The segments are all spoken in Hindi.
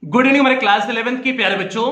गुड इवनिंग हमारे क्लास 11th के प्यारे बच्चों।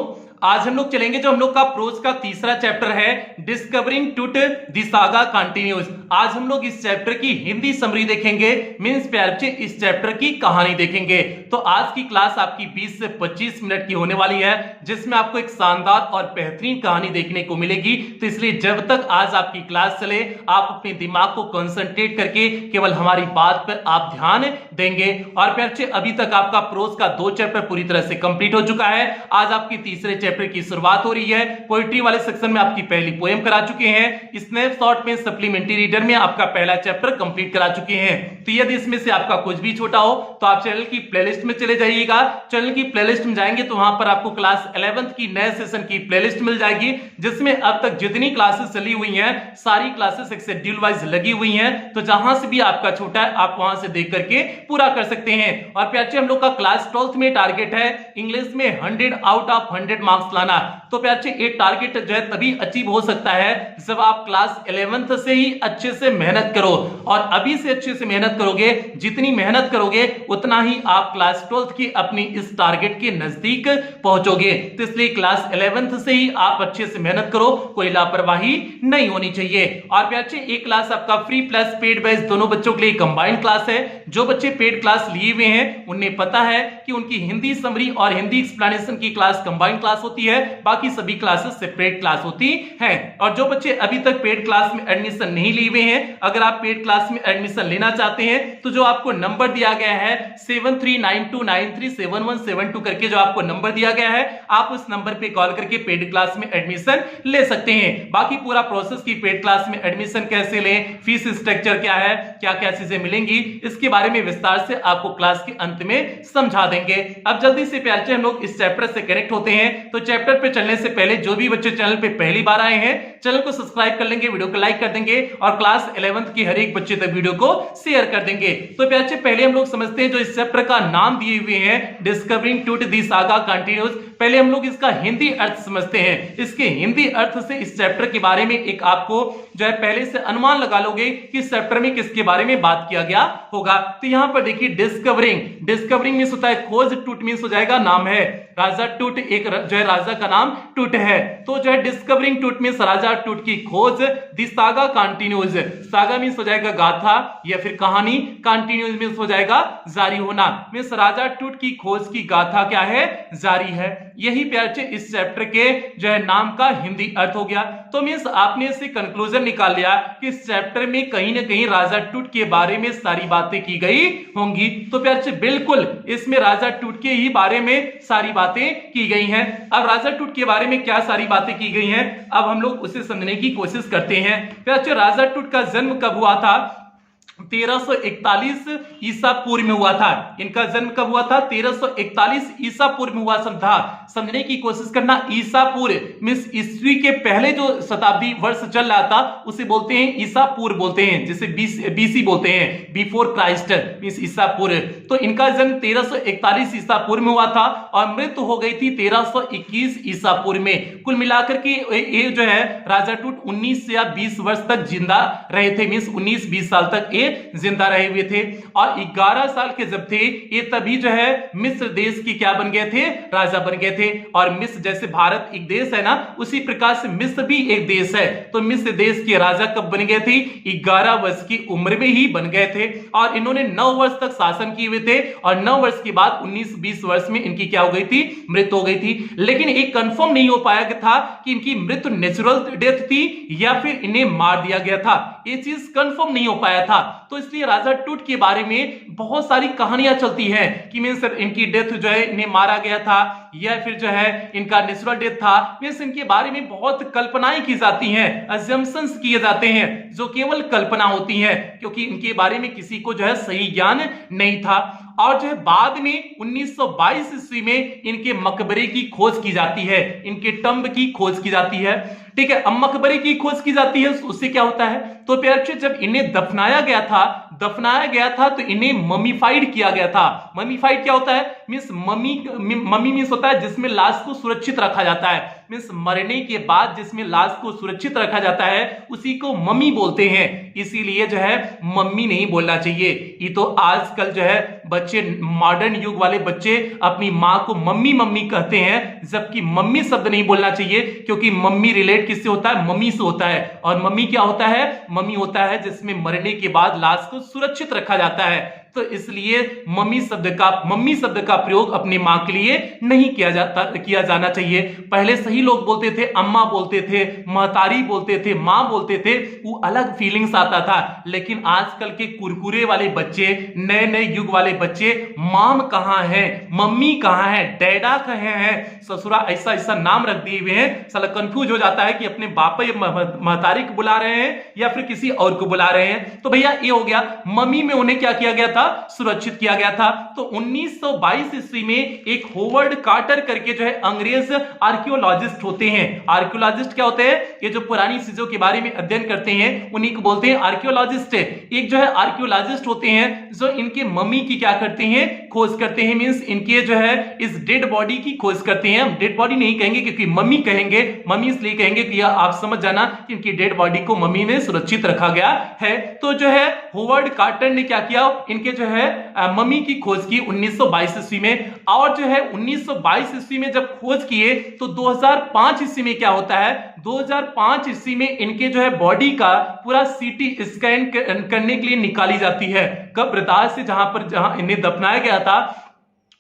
आज हम लोग चलेंगे जो हम लोग का प्रोज का तीसरा चैप्टर है discovering truth the saga continues. आज हम लोग इस चैप्टर की हिंदी समरी देखेंगे, मींस प्यारे बच्चे इस चैप्टर की कहानी देखेंगे। तो आज की क्लास आपकी 20 से 25 मिनट की होने वाली है, जिसमें आपको एक शानदार और बेहतरीन कहानी देखने को मिलेगी। तो इसलिए जब तक आज आपकी क्लास चले आप अपने दिमाग को कंसंट्रेट करके केवल हमारी बात पर आप ध्यान देंगे। और प्यारे बच्चे अभी तक आपका प्रोज का 2 चैप्टर पूरी तरह से कंप्लीट हो चुका है। आज आपकी तीसरे चैप्टर की शुरुआत हो रही है। पोएट्री वाले सेक्शन में आपकी पहली पोएम करा चुके हैं, स्नैपशॉट में सप्लीमेंट्री रीडर में आपका पहला चैप्टर कंप्लीट करा चुके हैं। तो यदि इसमें से आपका कुछ भी छोटा हो तो आप चैनल की प्लेलिस्ट में चले जाइएगा। चैनल की प्लेलिस्ट में जाएंगे तो वहां पर आपको क्लास 11th की नए सेशन की प्लेलिस्ट मिल जाएगी, जिसमें अब तक जितनी क्लासेस चली हुई हैं सारी क्लासेस एक शेड्यूल वाइज लगी हुई हैं। तो जहां से भी आपका छोटा है आप वहां से देख करके पूरा कर सकते हैं। और प्यारे हम लोग का क्लास 12th में टारगेट है इंग्लिश में 100 आउट ऑफ 100 मार्क्स लाना। तो प्यारे ये टारगेट जो है तभी अचीव हो सकता है जब आप क्लास 11th से ही अच्छे से मेहनत करो। और अभी से अच्छे से मेहनत करोगे, जितनी मेहनत करोगे उतना ही आप क्लास 12th की अपनी इस टारगेट के नजदीक पहुंचोगे। तो इसलिए क्लास 11th से ही आप अच्छे से मेहनत करो, कोई लापरवाही नहीं होनी चाहिए। और प्यारे एक क्लास आपका फ्री प्लस पेड बैच दोनों बच्चों के लिए कंबाइंड क्लास है। जो बच्चे पेड क्लास लिए हुए हैं उन्हें पता है कि उनकी हिंदी समरी और हिंदी एक्सप्लेनेशन की क्लास कंबाइंड क्लास होती है, बाकी सभी क्लासेस सेपरेट क्लास होती हैं। और जो बच्चे अभी तक पेड क्लास में एडमिशन नहीं लिए हुए हैं, अगर आप पेड क्लास में एडमिशन लेना चाहते हैं तो जो आपको नंबर दिया गया है 7392937172 करके जो आपको नंबर दिया गया है, आप उस नंबर पे कॉल करके पेड क्लास में एडमिशन ले सकते हैं। बाकी पूरा प्रोसेस की पेड क्लास में एडमिशन कैसे लें, फीस स्ट्रक्चर क्या है, क्या क्या चीजें मिलेंगी, इसके बारे में विस्तार से आपको क्लास के अंत में समझा देंगे। अब जल्दी से प्यारे हम लोग इस चैप्टर से कनेक्ट होते हैं। तो चैप्टर पे चलने से पहले जो भी बच्चे चैनल पे पहली बार आए हैं चैनल को सब्सक्राइब कर लेंगे, वीडियो को लाइक कर देंगे और क्लास 11th की हर एक बच्चे तक वीडियो को शेयर कर देंगे। तो प्यारे पहले हम लोग समझते हैं जो इस चैप्टर का नाम दिए हुए हैं discovering truth the saga continues. पहले हम लोग इसका हिंदी अर्थ समझते हैं। इसके हिंदी अर्थ से इस चैप्टर के बारे में एक आपको जो है पहले से अनुमान लगा लोगे कि इस चैप्टर में किसके बारे में बात किया गया होगा। तो यहां पर देखिए डिस्कवरिंग मींस होता है खोज, टूट मींस हो जाएगा नाम है। राजा टूट एक जो है राजा का नाम टूट है, तो जो है डिस्कवरिंग टूट मींस राजा टूट की खोज। The saga continues, saga means हो जाएगा गाथा या फिर कहानी, कंटिन्यूज मींस हो जाएगा जारी होना। मींस राजा टूट की खोज की गाथा क्या है, जारी है। यही प्यारे इस चैप्टर के जो है नाम का हिंदी अर्थ हो गया। तो मींस आपने इससे कंक्लूजन निकाल लिया कि इस चैप्टर में कहीं ना कहीं राजा टूट के बारे में सारी बातें की गई होंगी। तो प्यारे बिल्कुल इसमें राजा टूट के ही बारे में सारी बातें की गई हैं। अब राजा टूट के बारे में क्या सारी बातें की गई हैं, अब हम लोग उसे समझने की कोशिश करते हैं। प्यारे राजा टूट का जन्म कब हुआ था, 1341 ईसा पूर्व में हुआ था। इनका जन्म कब हुआ था, 1341 ईसा पूर्व में हुआ था। समझने की कोशिश करना, ईसा पूर्व मींस ईस्वी के पहले जो शताब्दी वर्ष चल रहा था उसे बोलते हैं ईसा पूर्व बोलते हैं, जिसे बीसी बोलते हैं, बिफोर क्राइस्ट मींस ईसा पूर्व। तो इनका जन्म 1341 ईसा पूर्व में हुआ था और मृत्यु हो गई थी 1321 ईसा पूर्व में। कुल मिलाकर के ये जो है राजा टूट 19 या 20 वर्ष तक जिंदा रहे थे, मींस 19-20 साल तक ये जिंदा रहे हुए थे। और 11 साल के जब थे ये तभी जो है मिस्र देश की क्या बन गए थे, राजा बन गए थे। और मिस्र जैसे भारत एक देश है ना, उसी प्रकार से मिस्र भी एक देश है। तो मिस्र देश के राजा कब बन गए थे, 11 वर्ष की उम्र में ही बन गए थे। और इन्होंने 9 वर्ष तक शासन किए हुए थे और 9 वर्ष के बाद 19-20 वर्ष में इनकी क्या हो गई थी, मृत्यु हो गई थी। लेकिन एक कंफर्म नहीं हो पाया था कि इनकी मृत्यु नेचुरल डेथ थी या फिर इन्हें मार दिया गया था, ये चीज कंफर्म नहीं हो पाया था। तो इसलिए राजा टूट के बारे में बहुत सारी कहानियां चलती हैं कि मींस इनकी डेथ जो है इन्हें मारा गया था या फिर जो है इनका नेचुरल डेथ था। मींस इनके बारे में बहुत कल्पनाएं की जाती हैं, अजम्पशंस किए जाते हैं जो केवल कल्पना होती हैं, क्योंकि इनके बारे में किसी को जो है सही ज्ञान नहीं था। और जो है बाद में 1922 ईस्वी में इनके मकबरे की खोज की जाती है, इनके टंब की खोज की जाती है। ठीक है, अब मकबरे की खोज की जाती है, उससे क्या होता है, तो प्यारे जब इन्हें दफनाया गया था तो इन्हें ममीफाइड किया गया था। ममीफाइड क्या होता है, मींस मम्मी मींस होता है जिसमें लाश को सुरक्षित रखा जाता है, मींस मरने के बाद जिसमें लाश को सुरक्षित रखा जाता है उसी को मम्मी बोलते हैं। इसीलिए जो है मम्मी नहीं बोलना चाहिए, ये तो आजकल जो है बच्चे, मॉडर्न युग वाले बच्चे अपनी माँ को मम्मी मम्मी कहते हैं, जबकि मम्मी शब्द नहीं बोलना चाहिए, क्योंकि मम्मी रिलेट किससे होता है? मम्मी से होता है। और मम्मी क्या होता है? मम्मी होता है जिसमें मरने के बाद लाश को सुरक्षित रखा जाता है। तो इसलिए मम्मी शब्द का प्रयोग अपनी मां के लिए नहीं किया जाना चाहिए। पहले सही लोग बोलते थे, अम्मा बोलते थे, महतारी बोलते थे, मां बोलते थे, वो अलग फीलिंग्स आता था। लेकिन आजकल के कुरकुरे वाले बच्चे, नए नए युग वाले बच्चे, माम कहां है, मम्मी कहां है, डैडा कहां है, ससुरा ऐसा ऐसा नाम रख दिए हुए हैं, साला कंफ्यूज हो जाता है कि अपने बापा या महतारी को बुला रहे हैं या फिर किसी और को बुला रहे हैं। तो भैया ये हो गया, मम्मी में उन्हें क्या किया गया था? सुरक्षित किया गया था। तो 1922 ईस्वी में एक होवर्ड कार्टर करके जो है अंग्रेज आर्कियोलॉजिस्ट होते हैं। आर्कियोलॉजिस्ट क्या होते हैं? ये जो पुरानी चीजों के बारे में अध्ययन करते हैं उन्हीं को बोलते हैं आर्कियोलॉजिस्ट। एक जो है आर्कियोलॉजिस्ट होते हैं जो इनके मम्मी की क्या करते हैं? खोज करते हैं। मींस इनके जो है इस डेड बॉडी की खोज करते हैं। हम डेड बॉडी नहीं कहेंगे क्योंकि मम्मी कहेंगे, मम्मी इसलिए कहेंगे कि आप समझ जाना कि इनकी डेड बॉडी को मम्मी में सुरक्षित रखा गया है। तो जो है होवर्ड कार्टर ने क्या किया? इनके जो है मम्मी की खोज की 1922 ईस्वी में। और जो है 1922 ईस्वी में जब खोज किए तो 2005 ईस्वी में क्या होता है? 2005 ईस्वी में इनके जो है बॉडी का पूरा सीटी स्कैन करने के लिए निकाली जाती है। कब्रदाह से जहां इन्हें दफनाया गया था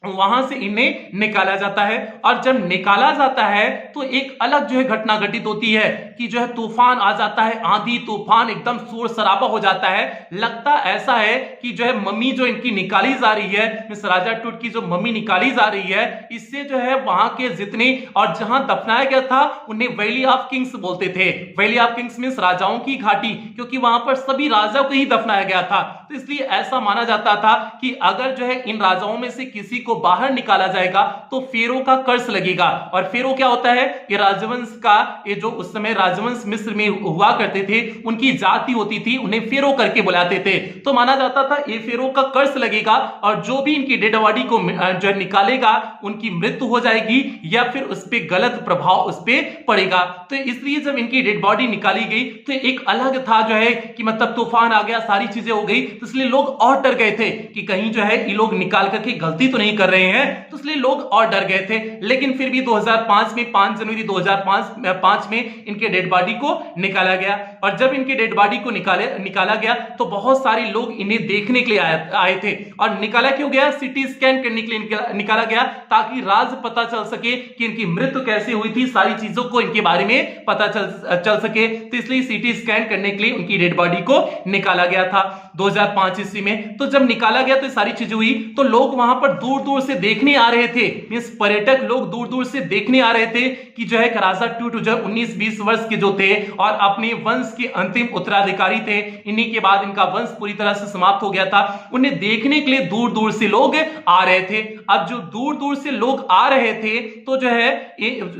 वहां से इन्हें निकाला जाता है। और जब निकाला जाता है तो एक अलग जो है घटना घटित होती है कि जो है तूफान आ जाता है, आंधी तूफान, एकदम शोर शराबा हो जाता है। लगता ऐसा है कि जो है मम्मी जो इनकी निकाली जा रही है, मिस राजा टूट की जो मम्मी निकाली जा रही है, इससे जो है वहां के जितने और जहां दफनाया गया था उन्हें वैली ऑफ किंग्स बोलते थे। वैली ऑफ किंग्स मींस राजाओं की घाटी, क्योंकि वहां पर सभी राजाओं को ही दफनाया गया था। तो इसलिए ऐसा माना जाता था कि अगर जो है इन राजाओं में से किसी को बाहर निकाला जाएगा तो फेरो का कर्ज लगेगा। और फेरो क्या होता है? ये राजवंश का, ये जो उस समय राजवंश मिस्र में हुआ करते थे, उनकी जाति होती थी, उन्हें फेरो करके बुलाते थे। तो माना जाता था ये फेरो का कर्ज लगेगा और जो भी इनकी डेड बॉडी को जो निकालेगा उनकी मृत्यु हो जाएगी या फिर उस पर गलत प्रभाव उस पर पड़ेगा। तो इसलिए जब इनकी डेड बॉडी निकाली गई तो एक अलग था जो है कि मतलब तूफान आ गया, सारी चीजें हो गई, तो इसलिए लोग और डर गए थे कि कहीं जो है ये लोग निकाल करके गलती तो नहीं कर रहे हैं। तो इसलिए लोग और डर गए थे। लेकिन फिर भी 2005 में 5 जनवरी 2005 में इनके डेड बॉडी को निकाला गया। और जब इनके डेड बॉडी को निकाला गया तो बहुत सारे लोग इन्हें देखने के लिए आए थे। और निकाला क्यों गया? सिटी स्कैन करने के लिए निकाला गया, ताकि राज पता चल सके कि इनकी मृत्यु कैसे हुई थी, सारी चीजों को इनके बारे में पता चल सके। तो इसलिए सिटी स्कैन करने के लिए उनकी डेड बॉडी को निकाला गया था 2005 ईस्वी में। तो जब निकाला गया तो सारी चीजें हुई तो लोग वहां पर दूर दूर से देखने आ रहे थे। मींस पर्यटक लोग दूर दूर से देखने आ रहे थे कि जो है राजा टूट जो 19-20 वर्ष के जो थे और अपने वंश के अंतिम उत्तराधिकारी थे, इन्हीं के बाद इनका वंश पूरी तरह से समाप्त हो गया था। उन्हें देखने के लिए दूर दूर से लोग आ रहे थे। अब जो दूर दूर से लोग आ रहे थे तो जो है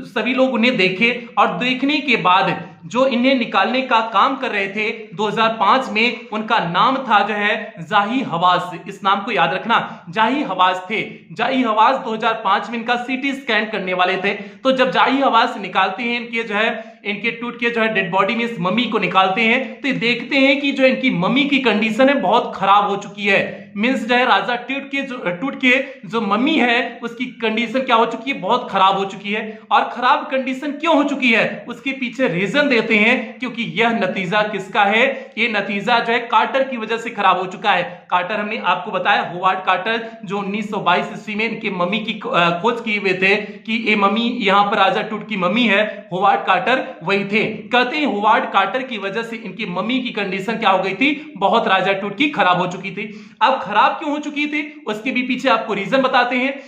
सभी लोग उन्हें देखे और देखने के बाद जो इन्हें निकालने का काम कर रहे थे 2005 में, उनका नाम था जो है जाही हवास। इस नाम को याद रखना, जाही हवास थे। जाही हवास 2005 में इनका सीटी स्कैन करने वाले थे। तो जब जाही हवास निकालते हैं इनके जो है इनके टूट के जो है डेड बॉडी में इस मम्मी को निकालते हैं तो देखते हैं कि जो इनकी मम्मी की कंडीशन है बहुत खराब हो चुकी है। मींस जो है राजा टूट के जो मम्मी है उसकी कंडीशन क्या हो चुकी है? बहुत खराब हो चुकी है। और खराब कंडीशन क्यों हो चुकी है उसके पीछे रीजन देते हैं, क्योंकि यह नतीजा किसका है? ये नतीजा जो है कार्टर की वजह से खराब हो चुका है। कार्टर हमने आपको बताया, होवार्ड कार्टर जो 1922 ईस्वी में इनके मम्मी की खोज किए हुए थे कि ये मम्मी यहां पर राजा टूट की मम्मी है, होवार्ड कार्टर वही थे। कहते हैं होवार्ड कार्टर की वजह से इनकी मम्मी की कंडीशन क्या हो गई थी? बहुत राजा टूट की खराब हो चुकी थी। अब खराब क्यों हो चुकी थी उसके भी पीछे आपको रीजन बताते हैं।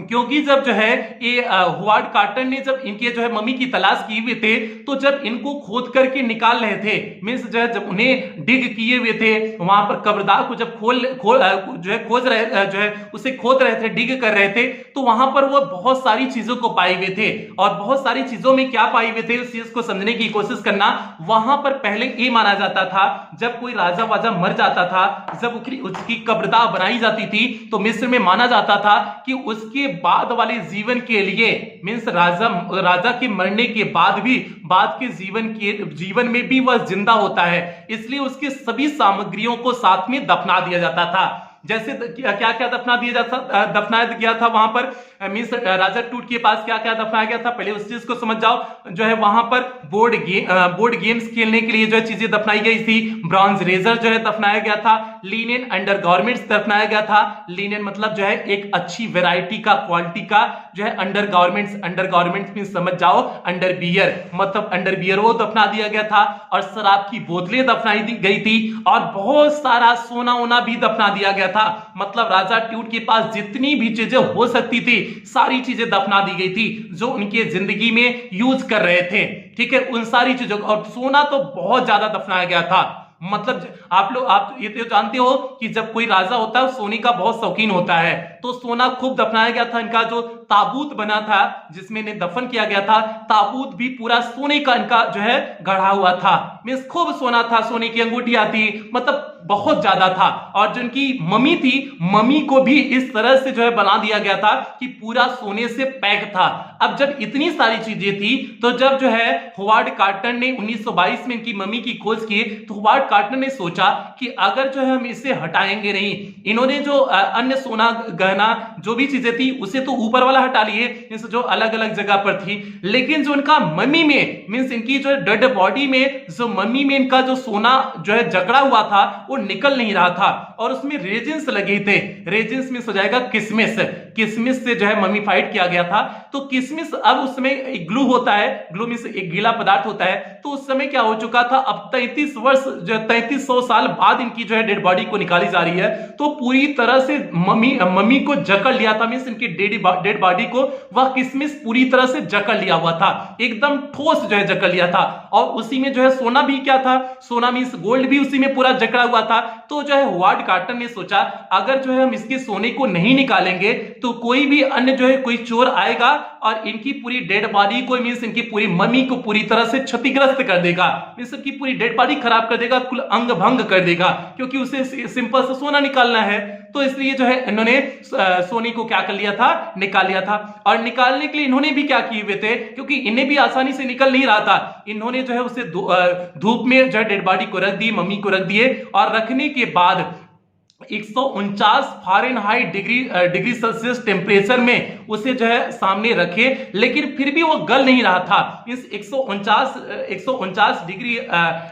क्योंकि जब जो है ये होवार्ड कार्टर ने जब इनके जो है मम्मी की तलाश किए हुए थे तो जब इनको खोद करके निकाल रहे थे, मींस जो है जब उन्हें डिग किए हुए थे वहां पर कब्रदाह को जब खोद रहे थे, डिग कर रहे थे, तो वहां पर वो बहुत सारी चीजों को पाए हुए थे। और बहुत सारी चीजों में क्या पाए हुए थे उस चीज को समझने की कोशिश करना। वहां पर पहले ये माना जाता था जब कोई राजा वाजा मर जाता था, जब उसकी कब्रदाह बनाई जाती थी तो मिस्र में माना जाता था कि उसके बाद वाले जीवन के लिए, मींस राजा के मरने के बाद भी बाद के जीवन में भी वह जिंदा होता है, इसलिए उसके सभी सामग्रियों को साथ में दफना दिया जाता था। जैसे क्या क्या दफनाया गया था वहां पर, मींस राजा टूट के पास क्या क्या दफनाया गया था, पहले उस चीज को समझ जाओ। जो है वहां पर बोर्ड गेम्स खेलने के लिए जो है चीजें दफनाई गई थी। ब्रॉन्ज रेजर जो है दफनाया गया था। लिनेन अंडरगारमेंट्स दफनाया गया था। लिनेन मतलब जो है एक अच्छी वैरायटी का, क्वालिटी का जो है अंडरगारमेंट्स में समझ जाओ अंडरबियर, मतलब अंडरबियर वो दफना दिया गया था। और शराब की बोतलें दफनाई गई थी और बहुत सारा सोना वोना भी दफना दिया गया था। मतलब राजा ट्यूट के पास जितनी भी चीजें हो सकती थी सारी चीजें दफना दी गई थी जो उनके जिंदगी में यूज कर रहे थे। ठीक है, उन सारी चीजों, और सोना तो बहुत ज्यादा दफनाया गया था। मतलब आप ये तो जानते हो कि जब कोई राजा होता है सोने का बहुत शौकीन होता है, तो सोना खूब दफनाया गया था। इनका जो ताबूत बना था जिसमें इन्हें दफन किया गया था, ताबूत भी पूरा सोने का इनका जो है गढ़ा हुआ था। मींस खूब सोना था, सोने की अंगूठियां थी, मतलब बहुत ज्यादा था। और जो इनकी मम्मी थी, मम्मी को भी इस तरह से जो है बना दिया गया था कि पूरा सोने से पैक था। अब जब इतनी सारी चीजें थी तो जब जो है होवार्ड कार्टर ने 1922 में इनकी मम्मी की खोज की, तो होवार्ड कार्टर ने सोचा कि अगर जो है हम इसे हटाएंगे नहीं, इन्होंने जो अन्य सोना गहना जो भी चीजें थी उसे तो ऊपर वाला हटा लिए, जो अलग अलग जगह पर थी, लेकिन जो इनका मम्मी में, मींस इनकी जो डेड बॉडी में, जो मम्मी में इनका जो सोना जो है जकड़ा हुआ था वो निकल नहीं रहा था और उसमें रेजिन्स लगे थे। रेजिन्स में हो जाएगा किसमिस, किसमिस से जो है मम्मीफाइड किया गया था। तो किसमिस अब उस समय एक ग्लू होता है, ग्लू में से एक गीला पदार्थ होता है। तो उस समय क्या हो चुका था, अब 3300 साल बाद इनकी जो है डेड बॉडी को निकाली जा रही है, तो पूरी तरह से मम्मी को जकड़ लिया था। मींस इनकी डेड बॉडी को वह किसमिस पूरी तरह से जकड़ लिया हुआ था, एकदम ठोस जो है जकड़ लिया था। और उसी में जो है सोना भी क्या था, सोना मींस गोल्ड भी उसी में पूरा जकड़ा हुआ था। तो जो है होवार्ड कार्टर ने सोचा अगर जो है हम इसके सोने को नहीं निकालेंगे तो कोई भी अन्य जो है कोई चोर आएगा और इनकी पूरी डेड बॉडी को, मींस इनकी पूरी मम्मी को पूरी तरह से क्षतिग्रस्त कर देगा, मींस इनकी पूरी डेड बॉडी खराब कर देगा, कुल अंग भंग कर देगा, क्योंकि उसे सिंपल से सोना निकालना है। तो इसलिए जो है इन्होंने सोने को क्या कर लिया था, निकाल लिया था। और निकालने के लिए इन्होंने भी क्या किए हुए थे, क्योंकि इन्हें भी आसानी से निकल नहीं रहा था, इन्होंने जो है उसे धूप में जो है डेड बॉडी को रख दी, मम्मी को रख दिए। और रखने के बाद 149 फारेनहाइट डिग्री सेल्सियस टेम्परेचर में उसे जो है सामने रखे, लेकिन फिर भी वो गल नहीं रहा था। इस 149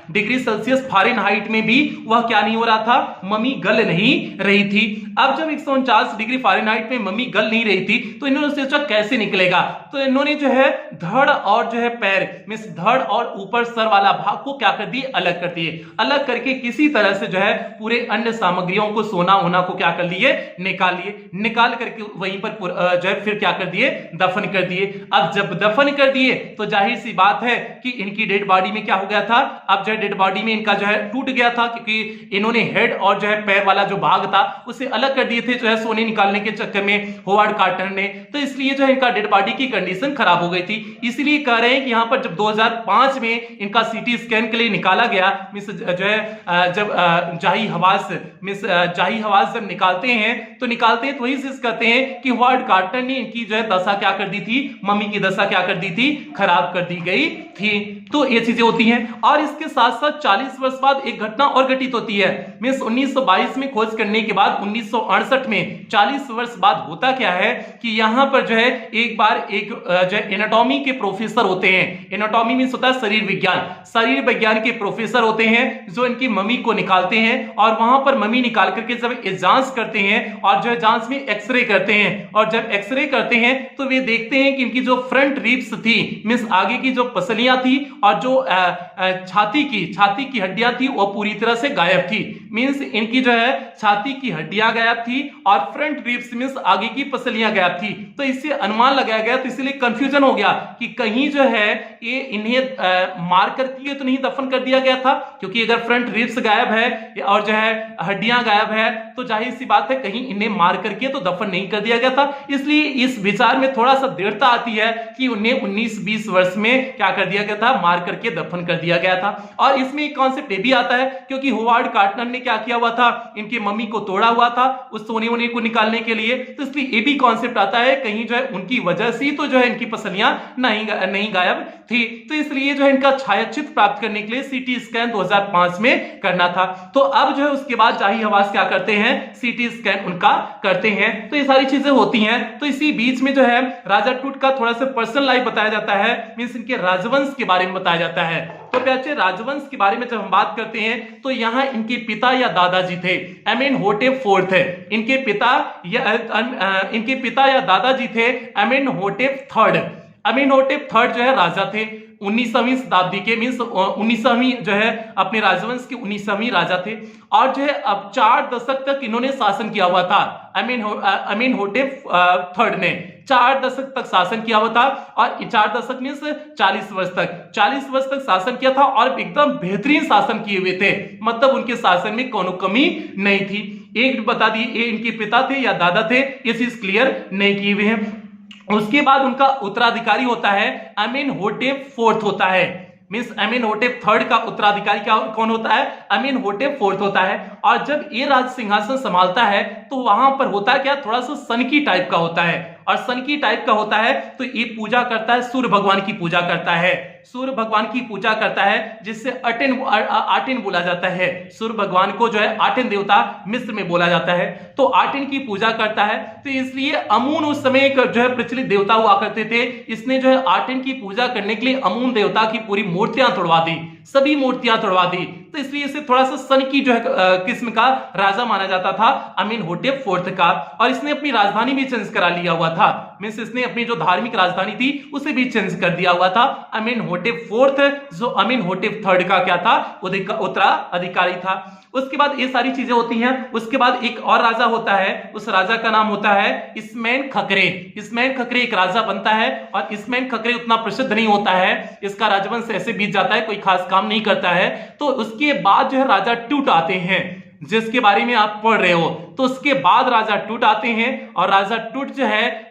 डिग्री सेल्सियस फारेनहाइट में भी वह क्या नहीं हो रहा था, मम्मी गल नहीं रही थी। अब जब 149 डिग्री फारेनहाइट में मम्मी गल नहीं रही थी तो इन्होंने सोचा कैसे निकलेगा। तो इन्होंने जो है धड़ और जो है पैर, मींस धड़ और ऊपर सर वाला भाग को क्या कर दिए, अलग कर दिए। अलग करके किसी तरह से जो है पूरे अन्य सामग्रियों को, सोना होना को क्या कर लिए, निकाल लिए। निकाल करके वहीं पर जो है फिर क्या कर दिए, दफन कर दिए। अब जब दफन कर दिए तो जाहिर सी बात है कि इनकी डेड बॉडी में क्या हो गया था, अब जो है डेड बॉडी में इनका जो है टूट गया था, क्योंकि इन्होंने हेड और जो है पैर वाला जो भाग था उसे अलग कर दिए थे जो है सोने निकालने के चक्कर में होवार्ड कार्टर ने। तो इसलिए जो है इनका डेड बॉडी की कंडीशन खराब हो गई थी। इसलिए कह रहे हैं कि यहां पर जब 2005 में इनका सीटी स्कैन के लिए निकाला गया, मींस जो है जब जाही हवास जब निकालते हैं तो वही चीज कहते हैं कि होवार्ड कार्टर ने इनकी जो है दशा क्या कर दी थी, मम्मी की दशा क्या कर दी थी, खराब कर दी गई थी। तो ये चीजें होती हैं। और इसके साथ साथ 40 वर्ष बाद एक घटना और घटित होती है। मींस 1922 में खोज करने के बाद 1968 में 40 वर्ष बाद होता क्या है कि यहां पर जो है एक बार एक जो एनाटॉमी के प्रोफेसर होते हैं। एनाटॉमी मींस होता है शरीर विज्ञान के प्रोफेसर होते हैं जो इनकी मम्मी को निकालते हैं। और वहां पर मम्मी निकाल करके जब जांच करते हैं और जो है जांच में एक्सरे करते हैं, और जब एक्सरे करते हैं तो वे देखते हैं कि इनकी जो फ्रंट रिब्स थी, मींस आगे की जो पसलियां थी और जो छाती की हड्डियां थी वो पूरी तरह से गायब थी। मींस इनकी जो है छाती की हड्डियां गायब थी और फ्रंट रिब्स मींस आगे की पसलियां गायब थी। तो इससे अनुमान लगाया गया, तो इसलिए कंफ्यूजन हो गया कि कहीं जो है ये इन्हें मार करके तो नहीं दफन कर दिया गया था, क्योंकि अगर फ्रंट रिब्स गायब है और जो है हड्डियां गायब है तो जाहिर सी बात है कहीं इन्हें मार करके तो दफन नहीं कर दिया गया था। इसलिए इस विचार में थोड़ा सा देरता आती है कि उन्हें 19-20 वर्ष में क्या कर दिया गया था, मार करके दफन कर दिया गया था। और इसमें एक कॉन्सेप्ट ये भी आता है, क्योंकि होवार्ड कार्टर ने क्या किया हुआ था, इनकी मम्मी को तोड़ा हुआ था उस सोने वोने को निकालने के लिए, तो इसलिए ये भी कॉन्सेप्ट आता है कहीं जो है उनकी वजह से तो जो है इनकी पसलियां नहीं गायब थी। तो इसलिए जो है इनका छायाचित्र प्राप्त करने के लिए सीटी स्कैन 2005 में करना था। तो अब जो है उसके बाद जाही हवास क्या करते हैं, सीटी स्कैन उनका करते हैं। तो ये सारी चीजें होती हैं। तो इसी बीच में जो है राजा टूट का थोड़ा सा पर्सनल लाइफ बताया जाता है, मींस इनके राजवंश के बारे में बताया जाता है। तो प्यारे राजवंश के बारे में जब हम बात करते हैं तो यहां इनके पिता या दादाजी थे अमेनहोटेप फोर्थ है। इनके पिता या दादाजी थे अमेनहोटेप थर्ड। अमेनहोटेप थर्ड जो है राजा थे 19वीं शताब्दी के, मींस 19वीं जो है अपने राजवंश के 19वीं राजा थे। और जो है अब 4 दशक तक इन्होंने शासन किया हुआ था। अमेनहोटेप थर्ड ने 4 दशक तक शासन किया हुआ था। और 4 दशक मींस 40 वर्ष तक शासन किया था और एकदम बेहतरीन शासन किए हुए थे, मतलब उनके शासन में कोनो कमी नहीं थी। एक बता दिए ये इनके पिता थे या दादा थे, ये चीज क्लियर नहीं किए हुए हैं। उसके बाद उनका उत्तराधिकारी होता है अमेनहोटेप फोर्थ होता है, मींस अमेनहोटेप थर्ड का उत्तराधिकारी कौन होता है, अमेनहोटेप फोर्थ होता है। और जब ये राज सिंहासन संभालता है तो वहां पर होता है क्या, थोड़ा सा सनकी टाइप का होता है। और सनकी टाइप का होता है तो ये पूजा करता है, सूर्य भगवान की पूजा करता है, सूर्य भगवान की पूजा करता है, जिससे आटिन बोला जाता है। सूर्य भगवान को जो है आटिन देवता मिस्र में बोला जाता है, तो आटिन की पूजा करता है। तो इसलिए अमून उस समय जो है प्रचलित देवता हुआ करते थे। इसने जो है आटिन की पूजा करने के लिए अमून देवता की पूरी मूर्तियां तोड़वा दी, सभी मूर्तियां तोड़वा दी। तो इसलिए इसे थोड़ा सा सन की जो है किस्म का राजा माना जाता था अमेनहोटेप फोर्थ का। और इसने अपनी राजधानी भी चेंज करा लिया हुआ था, मींस इसने अपनी जो धार्मिक राजधानी थी उसे भी चेंज कर दिया हुआ था। अमेनहोटेप फोर्थ जो अमेनहोटेप थर्ड का क्या था, उत्तराधिकारी था। उसके बाद ये सारी चीजें होती हैं। उसके बाद एक और राजा होता है, उस राजा का नाम होता है इसमैन खकरे। इसमैन खकरे एक राजा बनता है और इसमैन खकरे उतना प्रसिद्ध नहीं होता है, इसका राजवंश ऐसे बीत जाता है, कोई खास काम नहीं करता है। तो उसके बाद जो है राजा टूट आते हैं, जिसके बारे में आप पढ़ रहे हो। तो उसके बाद राजा टूट आते हैं और राजा टूट जो है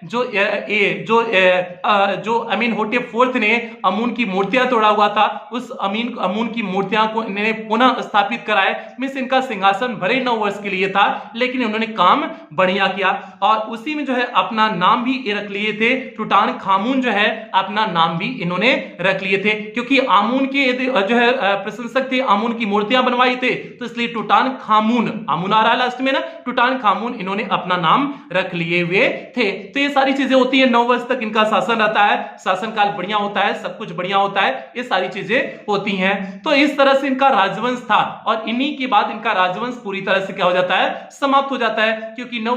जो अमेनहोटेप फोर्थ ने अमून की मूर्तियां तोड़ा हुआ था, उस अमून की मूर्तियां को इन्होंने पुनः स्थापित कराए। मींस इनका सिंहासन भरे 9 वर्ष के लिए था, लेकिन उन्होंने काम बढ़िया किया। और उसी में जो है अपना नाम भी रख लिए थे, टूटानखामुन जो है अपना नाम भी इन्होंने रख लिए थे, क्योंकि आमून के जो है प्रशंसक थे, आमून की मूर्तियां बनवाई थे, तो इसलिए टूटानखामुन, आमून आ रहा है लास्ट में ना, टूटानखामुन इन्होंने अपना नाम रख लिए हुए थे। तो ये सारी चीजें होती है। 9 वर्ष तक इनका शासन रहता है, शासनकाल बढ़िया होता है, सब कुछ बढ़िया होता है, ये सारी चीजें होती हैं। तो इस तरह से इनका राजवंश था और इन्हीं के बाद इनका राजवंश पूरी तरह से क्या हो जाता है, समाप्त हो जाता है। क्योंकि 9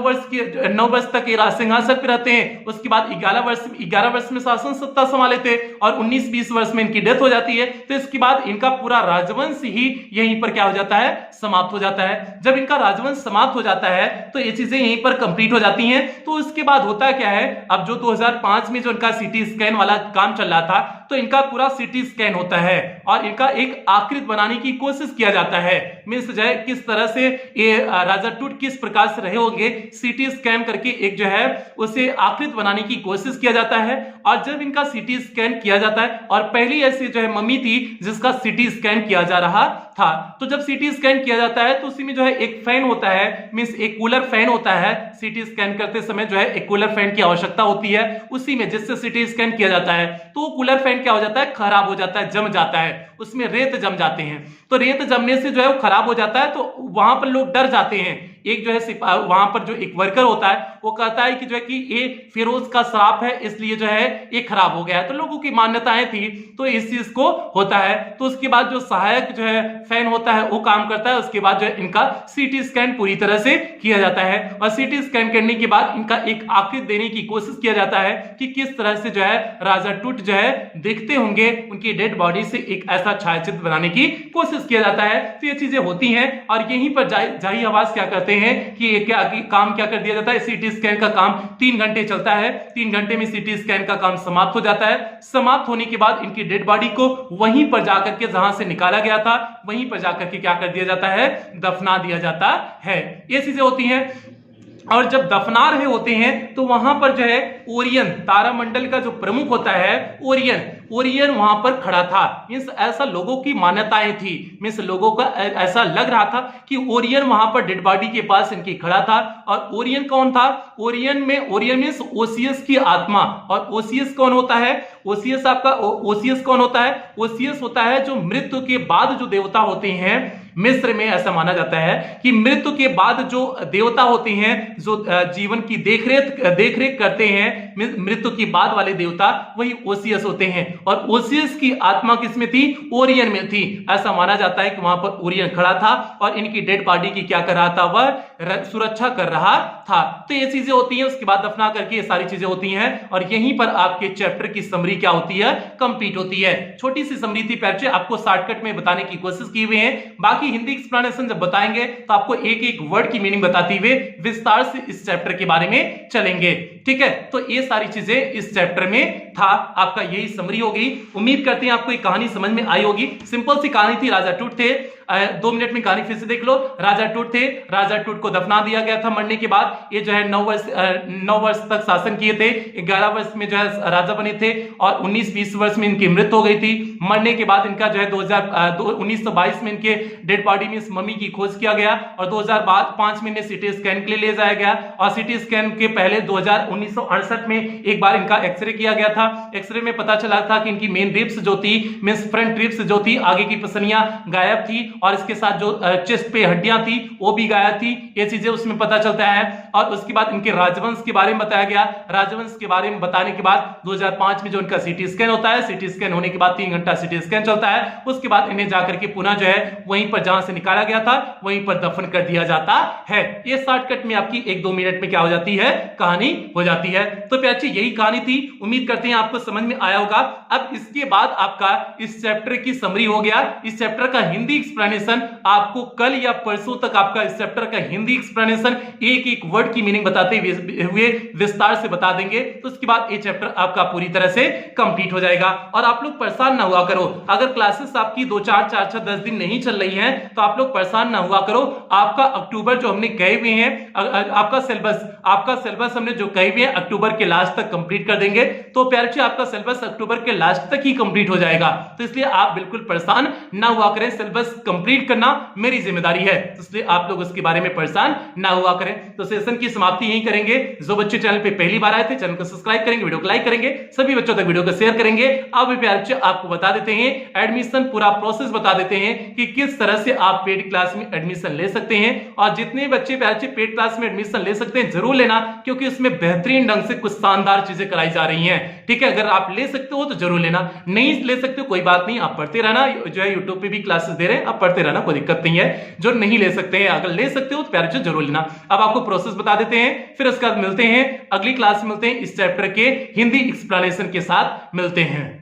वर्ष तक ये सिंहासन पे रहते हैं। उसके बाद 11 वर्ष में शासन सत्ता संभाले थे और 19-20 वर्ष में इनकी डेथ हो जाती है। तो इसके बाद इनका पूरा राजवंश ही यहीं पर क्या हो जाता है, समाप्त हो जाता है। जब इनका राजवंश समाप्त हो जाता है तो ये चीजें यहीं पर कंप्लीट हो जाती हैं। तो उसके बाद होता क्या है, अब जो 2005 में जो इनका सीटी स्कैन वाला काम चल रहा था, तो इनका पूरा सीटी स्कैन होता है और इनका एक आकृति बनाने की कोशिश किया जाता है। मींस जो है किस तरह से ये राजा टूट किस प्रकार से रहे होंगे, सीटी स्कैन करके एक जो है उसे आकृति बनाने की कोशिश किया जाता है। और जब इनका सीटी स्कैन किया जाता है, और पहली ऐसी जो है मम्मी थी जिसका सीटी स्कैन किया जा रहा था, तो जब सीटी स्कैन किया जाता है तो उसी में जो है एक फैन होता है, मींस एक कूलर फैन होता है। सीटी स्कैन करते समय जो है एक कूलर फैन की आवश्यकता होती है उसी में, जिससे सीटी स्कैन किया जाता है। तो वो कूलर फैन क्या हो जाता है, खराब हो जाता है, जम जाता है, उसमें रेत जम जाते हैं। तो रेत जमने से जो है वो खराब हो जाता है, तो वहां पर लोग डर जाते हैं। एक जो है वहां पर जो एक वर्कर होता है वो कहता है कि जो है कि ये फिरोज का श्राप है, इसलिए जो है ये खराब हो गया है। तो लोगों की मान्यताएं थी, तो इस चीज को होता है। तो उसके बाद जो सहायक जो है फैन होता है वो काम करता है। उसके बाद जो है इनका सीटी स्कैन पूरी तरह से किया जाता है और सीटी स्कैन करने के बाद इनका एक आकृति देने की कोशिश किया जाता है कि किस तरह से जो है राजा टूट जो है दिखते होंगे। उनकी डेड बॉडी से एक ऐसा छायाचित्र बनाने की कोशिश किया जाता है। तो ये चीजें होती हैं और यहीं पर जाही हवास क्या करते हैं कि ये काम क्या कर दिया जाता है, सीटी स्कैन का काम 3 घंटे चलता है। 3 घंटे में सीटी स्कैन का काम समाप्त हो जाता है। समाप्त होने के बाद इनकी डेड बॉडी को वहीं पर जाकर के जहां से निकाला गया था वहीं पर जाकर के क्या कर दिया जाता है, दफना दिया जाता है। ये चीजें होती हैं। और जब दफना रहे होते हैं तो वहां पर जो है ओरियन, तारामंडल का जो प्रमुख होता है ओरियन वहां पर खड़ा था। मींस ऐसा लोगों की मान्यताएं थी, मींस लोगों का ऐसा लग रहा था कि ओरियन वहां पर डेड बॉडी के पास इनकी खड़ा था। और ओरियन कौन था? ओरियन मींस ओसियस की आत्मा। और ओसियस कौन होता है? ओसियस कौन होता है? ओसियस होता है जो मृत्यु के बाद जो देवता होते हैं। मिस्र में ऐसा माना जाता है कि मृत्यु के बाद जो देवता होते हैं, जो जीवन की देखरेख करते हैं, मृत्यु के बाद वाले देवता, वही ओसियस होते हैं। और ओसियस की आत्मा किसमें थी? ओरियन में थी। ऐसा माना जाता है कि वहां पर ओरियन खड़ा था और इनकी डेड बॉडी की क्या कर रहा था? वह सुरक्षा कर रहा था। तो ये चीजें होती हैं, उसके बाद दफना करके ये सारी चीजें होती हैं और यहीं पर आपके चैप्टर की समरी क्या होती है? कंप्लीट होती है। छोटी सी समरी थी प्यारे, आपको शॉर्टकट में बताने की कोशिश की हुई है। बाकी हिंदी एक्सप्लेनेशन जब बताएंगे तो आपको एक एक वर्ड की मीनिंग बताते हुए विस्तार से इस चैप्टर के बारे में चलेंगे। ठीक है, तो ये सारी चीजें इस चैप्टर में था। आपका यही समरी होगी। उम्मीद करते हैं आपको ये कहानी समझ में आई होगी। सिंपल सी कहानी थी। राजा टूट थे, 2 मिनट में कहानी फिर से देख लो। राजा टूट थे, राजा टूट को दफना दिया गया था मरने के बाद। ये जो है 9 वर्ष तक शासन किए थे। 11 वर्ष में जो है राजा बने थे और 19-20 वर्ष में इनकी मृत्यु हो गई थी। मरने के बाद इनका जो है 1922 में इनके डेड बॉडी में मम्मी की खोज किया गया और 2005 में इन्हें सिटी स्कैन के लिए ले जाया गया। और सिटी स्कैन के पहले 1968 में एक बार इनका एक्सरे किया गया था। एक्सरे में पता चला था कि इनकी मेन रिब्स जो थी, मींस फ्रंट रिब्स जो थी, आगे की पसलियां गायब थी और इसके साथ जो चेस्ट पे हड्डियां थी वो भी गायब थी। ये चीजें उसमें पता चलता है। और उसके बाद इनके राजवंश के बारे में बताया गया। राजवंश के बारे में बताने के बाद 2005 में जो इनका सीटी स्कैन होता है, सीटी स्कैन होने के बाद 3 घंटा सीटी स्कैन चलता है। उसके बाद इन्हें जाकर के पुनः जो है वहीं पर जहां से निकाला गया था वहीं पर दफन कर दिया जाता है। ये शॉर्टकट में आपकी 1-2 मिनट में क्या हो जाती है? कहानी हो जाती है। तो प्यारे यही कहानी थी। उम्मीद करते हैं आपको समझ में आया होगा। अब इसके बाद आपका इस चैप्टर की समरी हो गया। इस चैप्टर का हिंदी एक्सप्लेनेशन आपको कल या परसों तक आपका इस चैप्टर का हिंदी एक्सप्लेनेशन एक एक वर्ड की मीनिंग बताते हुए विस्तार से बता देंगे। तो उसके बाद ये चैप्टर आपका पूरी तरह से कंप्लीट हो जाएगा। और आप लोग परेशान ना हुआ करो। अगर क्लासेस आपकी 2-4, 4-6, 10 दिन नहीं चल रही हैं तो आप लोग परेशान ना हुआ करो। आपका अक्टूबर जो हमने कहे हुए हैं, आपका सिलेबस हमने जो कहे हुए हैं अक्टूबर के लास्ट तक कंप्लीट कर देंगे। तो प्यारे आपका सिलेबस अक्टूबर के लास्ट तक ही कंप्लीट हो जाएगा। तो इसलिए आप बिल्कुल परेशान ना हुआ करें। सिलेबस कंप्लीट करना मेरी जिम्मेदारी है, तो इसलिए आप लोग उसके बारे में परेशान ना हुआ करें। तो सेशन की समाप्ति यही करेंगे। जो बच्चे चैनल पे पहली बार आए थे, चैनल को सब्सक्राइब करेंगे, वीडियो को लाइक करेंगे, सभी बच्चों तक वीडियो को शेयर करेंगे। अब प्यारे आपको बता देते हैं एडमिशन पूरा प्रोसेस बता देते हैं कि किस तरह से आप पेड क्लास में एडमिशन ले सकते हैं। और जितने बच्चे प्यारे पेड क्लास में एडमिशन ले सकते हैं जरूर लेना, क्योंकि उसमें बेहतरीन ढंग से कुछ शानदार चीजें कराई जा रही हैं। ठीक है, अगर आप ले सकते हो तो जरूर लेना, नहीं ले सकते हो कोई बात नहीं, आप पढ़ते रहना। जो है यूट्यूब पे भी क्लासेस दे रहे हैं, आप पढ़ते रहना, कोई दिक्कत नहीं है। जो नहीं ले सकते हैं, अगर ले सकते हो तो प्यारे जरूर लेना। अब आपको प्रोसेस बता देते हैं, फिर उसके बाद मिलते हैं अगली क्लास में, मिलते हैं इस चैप्टर के हिंदी एक्सप्लेनेशन के साथ मिलते हैं।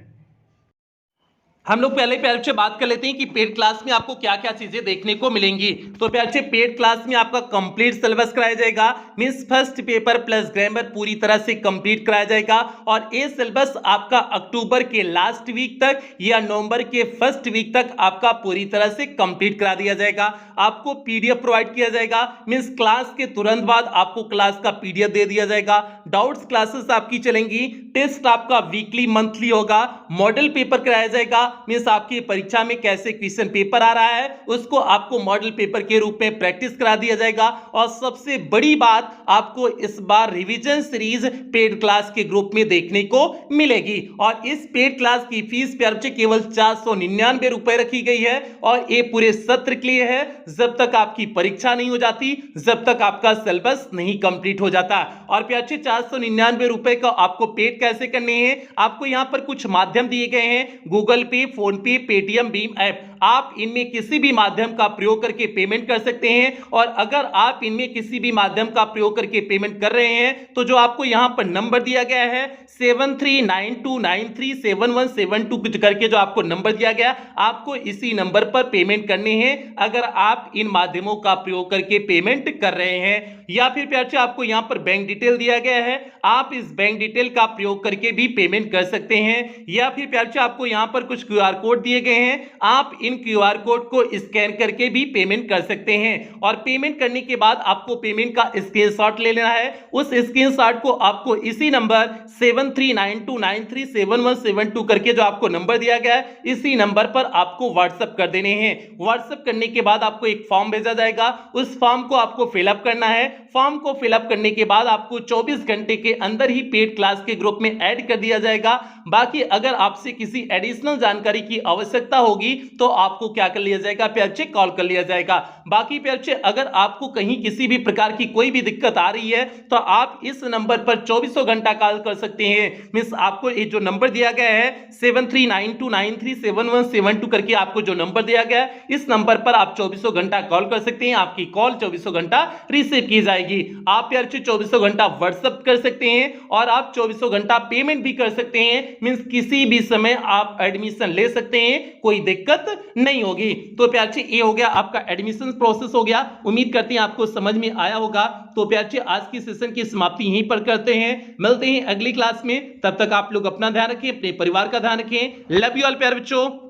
हम लोग पहले प्यारे से बात कर लेते हैं कि पेड क्लास में आपको क्या क्या चीजें देखने को मिलेंगी। तो प्यारे से पेड क्लास में आपका कंप्लीट सिलेबस कराया जाएगा। Means first paper plus grammar पूरी तरह से कंप्लीट कराया जाएगा। और ये सिलेबस आपका अक्टूबर के लास्ट वीक तक या नवंबर के फर्स्ट वीक तक आपका पूरी तरह से कंप्लीट करा दिया जाएगा। आपको पीडीएफ प्रोवाइड किया जाएगा। मींस क्लास के तुरंत बाद आपको क्लास का पीडीएफ दे दिया जाएगा। डाउट्स क्लासेस आपकी चलेंगी। टेस्ट आपका वीकली मंथली होगा। मॉडल पेपर कराया जाएगा। मींस आपकी परीक्षा में कैसे क्वेश्चन पेपर आ रहा है उसको आपको मॉडल पेपर के रूप में प्रैक्टिस करा दिया जाएगा। और सबसे बड़ी बात, आपको इस बार रिवीजन सीरीज पेड क्लास के ग्रुप में देखने को मिलेगी। और इस पेड क्लास की फीस प्यारे केवल 499 रुपए रखी गई है। और ये पूरे सत्र के लिए है, जब तक आपकी परीक्षा नहीं हो जाती, जब तक आपका सिलेबस नहीं कंप्लीट हो जाता। और प्यारे 499 रुपए का आपको पेड कैसे करने हैं, आपको यहां पर कुछ माध्यम दिए गए हैं, गूगल पे, फोन पे, पेटीएम, भीम ऐप। आप इनमें किसी भी माध्यम का प्रयोग करके पेमेंट कर सकते हैं। और अगर आप इनमें किसी भी माध्यम का प्रयोग करके पेमेंट कर रहे हैं तो जो आपको यहां पर नंबर दिया गया है 7392937172 करके जो आपको नंबर दिया गया, आपको इसी नंबर पर पेमेंट करने हैं अगर आप इन माध्यमों का प्रयोग करके पेमेंट कर रहे हैं। या फिर प्यारे आपको यहां पर बैंक डिटेल दिया गया है, आप इस बैंक डिटेल का प्रयोग करके भी पेमेंट कर सकते हैं। या फिर प्यारे आपको यहां पर कुछ क्यूआर कोड दिए गए हैं, आप इन क्यूआर कोड को स्कैन करके भी पेमेंट कर सकते हैं और पेमेंट करने के बाद आपको पेमेंट का स्क्रीनशॉट ले लेना है। उस स्क्रीनशॉट को आपको इसी नंबर 7392937172 करके जो आपको नंबर दिया गया है इसी नंबर पर आपको व्हाट्सएप कर देने हैं। व्हाट्सएप करने के बाद आपको एक फॉर्म भेजा जाएगा, उस फॉर्म को आपको फिलअप करना है। फॉर्म को फिलअप करने के बाद आपको 24 घंटे के अंदर ही पेड क्लास के ग्रुप में ऐड कर दिया जाएगा। बाकी अगर आपसे किसी एडिशनल जानकारी की आवश्यकता होगी तो आपको क्या कर लिया जाएगा प्यार बच्चे, कॉल कर लिया जाएगा। बाकी प्यार बच्चे अगर आपको कहीं किसी भी प्रकार की कोई भी दिक्कत आ रही है तो आप इस नंबर पर 24 घंटा कॉल कर सकते हैं। मींस आपको ये जो नंबर दिया गया है 7392937172 करके आपको जो नंबर दिया गया है इस नंबर पर आप 24 घंटा कॉल कर सकते हैं। आपकी कॉल 24 घंटा रिसीव की जाएगी। आप प्यार बच्चे 24 घंटा व्हाट्सएप कर सकते हैं और आप 24 घंटा पेमेंट भी कर सकते हैं। मींस किसी भी समय आप एडमिशन ले सकते हैं, कोई दिक्कत नहीं होगी। तो प्यार बच्चे ये हो गया आपका एडमिशन प्रोसेस हो गया। उम्मीद करते हैं आपको समझ में आया होगा। तो प्यार बच्चे आज की सेशन की समाप्ति यहीं पर करते हैं, मिलते हैं अगली क्लास में। तब तक आप लोग अपना ध्यान रखें, अपने परिवार का ध्यान रखें। लव यू ऑल प्यार बच्चों।